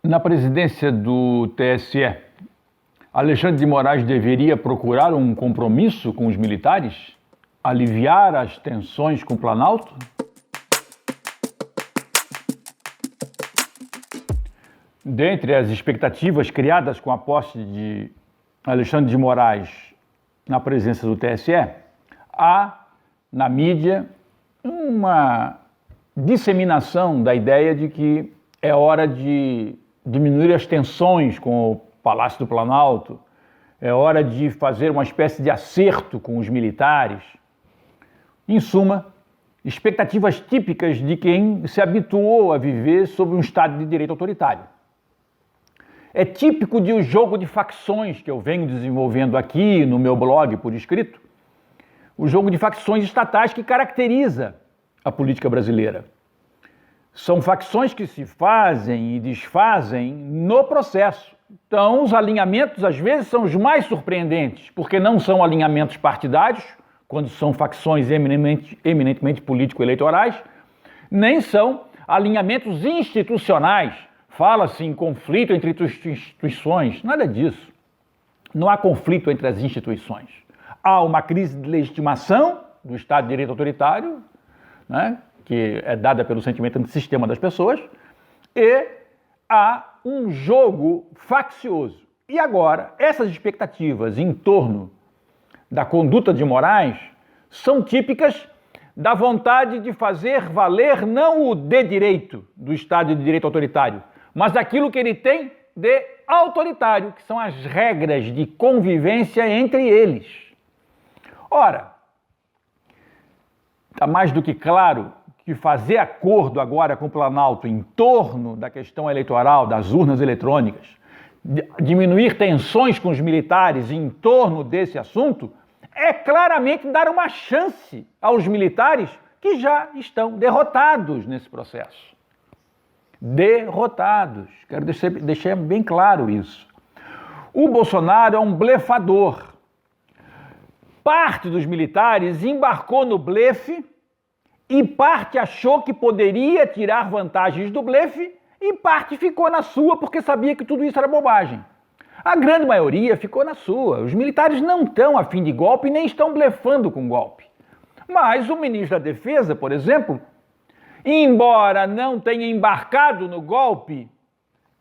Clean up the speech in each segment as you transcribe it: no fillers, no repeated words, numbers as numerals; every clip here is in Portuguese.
Na presidência do TSE, Alexandre de Moraes deveria procurar um compromisso com os militares? Aliviar as tensões com o Planalto? Dentre as expectativas criadas com a posse de Alexandre de Moraes na presença do TSE, há na mídia uma disseminação da ideia de que é hora de diminuir as tensões com o Palácio do Planalto, é hora de fazer uma espécie de acerto com os militares. Em suma, expectativas típicas de quem se habituou a viver sob um Estado de direito autoritário. É típico de um jogo de facções que eu venho desenvolvendo aqui no meu blog por escrito, o jogo de facções estatais que caracteriza a política brasileira. São facções que se fazem e desfazem no processo. Então, os alinhamentos, às vezes, são os mais surpreendentes, porque não são alinhamentos partidários, quando são facções eminentemente político-eleitorais, nem são alinhamentos institucionais. Fala-se em conflito entre instituições, nada disso. Não há conflito entre as instituições. Há uma crise de legitimação do Estado de Direito autoritário, né, que é dada pelo sentimento antissistema das pessoas, e há um jogo faccioso. E agora, essas expectativas em torno da conduta de Moraes são típicas da vontade de fazer valer não o de direito do Estado de Direito autoritário, mas aquilo que ele tem de autoritário, que são as regras de convivência entre eles. Ora, está mais do que claro que fazer acordo agora com o Planalto em torno da questão eleitoral, das urnas eletrônicas, diminuir tensões com os militares em torno desse assunto, é claramente dar uma chance aos militares que já estão derrotados nesse processo. Derrotados. Quero deixar bem claro isso. O Bolsonaro é um blefador. Parte dos militares embarcou no blefe e parte achou que poderia tirar vantagens do blefe e parte ficou na sua porque sabia que tudo isso era bobagem. A grande maioria ficou na sua. Os militares não estão a fim de golpe nem estão blefando com golpe. Mas o ministro da Defesa, por exemplo, embora não tenha embarcado no golpe,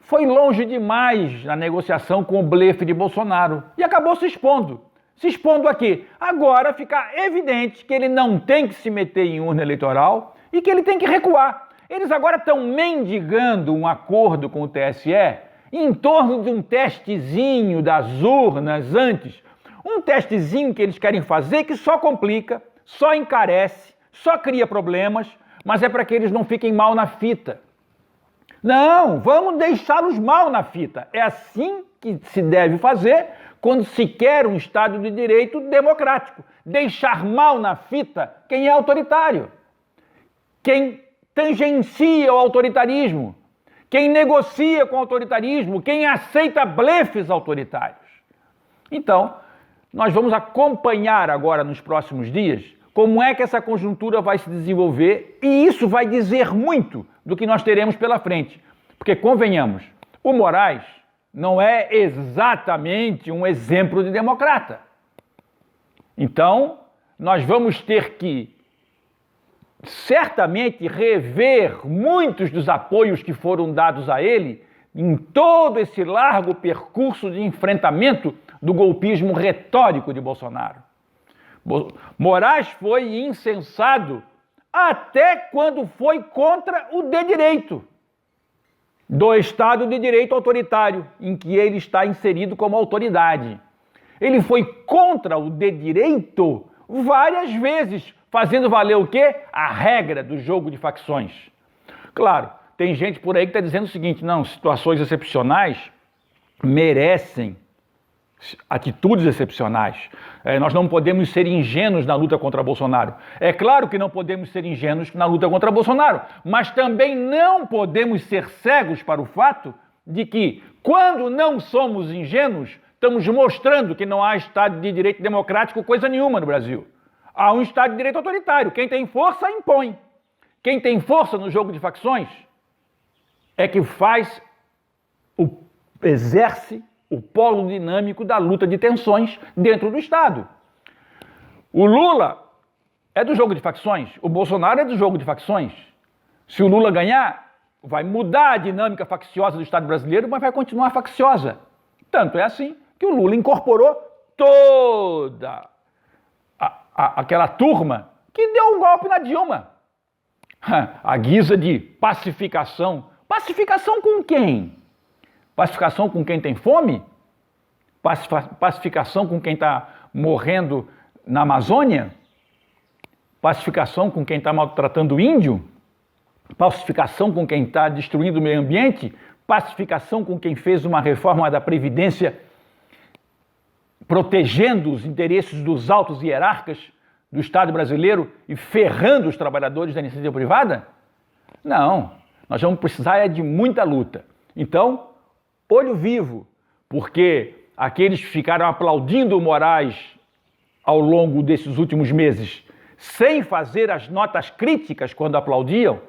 foi longe demais na negociação com o blefe de Bolsonaro e acabou se expondo. Se expondo a quê? Agora fica evidente que ele não tem que se meter em urna eleitoral e que ele tem que recuar. Eles agora estão mendigando um acordo com o TSE em torno de um testezinho das urnas antes. Um testezinho que eles querem fazer que só complica, só encarece, só cria problemas, mas é para que eles não fiquem mal na fita. Não, vamos deixá-los mal na fita. É assim que se deve fazer quando se quer um Estado de Direito democrático. Deixar mal na fita quem é autoritário, quem tangencia o autoritarismo, quem negocia com o autoritarismo, quem aceita blefes autoritários. Então, nós vamos acompanhar agora nos próximos dias como é que essa conjuntura vai se desenvolver e isso vai dizer muito do que nós teremos pela frente. Porque, convenhamos, o Moraes não é exatamente um exemplo de democrata. Então, nós vamos ter que, certamente, rever muitos dos apoios que foram dados a ele em todo esse largo percurso de enfrentamento do golpismo retórico de Bolsonaro. Moraes foi insensado até quando foi contra o de direito do Estado de Direito autoritário, em que ele está inserido como autoridade. Ele foi contra o de direito várias vezes, fazendo valer o quê? A regra do jogo de facções. Claro, tem gente por aí que está dizendo o seguinte, não, situações excepcionais merecem atitudes excepcionais. Nós não podemos ser ingênuos na luta contra Bolsonaro. É claro que não podemos ser ingênuos na luta contra Bolsonaro, mas também não podemos ser cegos para o fato de que, quando não somos ingênuos, estamos mostrando que não há Estado de Direito democrático coisa nenhuma no Brasil. Há um Estado de Direito autoritário. Quem tem força, impõe. Quem tem força no jogo de facções é que faz exerce o polo dinâmico da luta de tensões dentro do Estado. O Lula é do jogo de facções, o Bolsonaro é do jogo de facções. Se o Lula ganhar, vai mudar a dinâmica facciosa do Estado brasileiro, mas vai continuar facciosa. Tanto é assim que o Lula incorporou toda aquela turma que deu um golpe na Dilma. A guisa de pacificação. Pacificação com quem? Pacificação com quem tem fome? Pacificação com quem está morrendo na Amazônia? Pacificação com quem está maltratando o índio? Pacificação com quem está destruindo o meio ambiente? Pacificação com quem fez uma reforma da Previdência protegendo os interesses dos altos hierarcas do Estado brasileiro e ferrando os trabalhadores da iniciativa privada? Não, nós vamos precisar de muita luta. Então, olho vivo, porque aqueles que ficaram aplaudindo o Moraes ao longo desses últimos meses, sem fazer as notas críticas quando aplaudiam,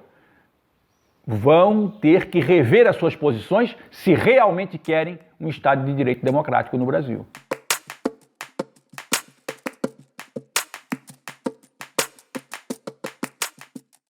vão ter que rever as suas posições se realmente querem um Estado de direito democrático no Brasil.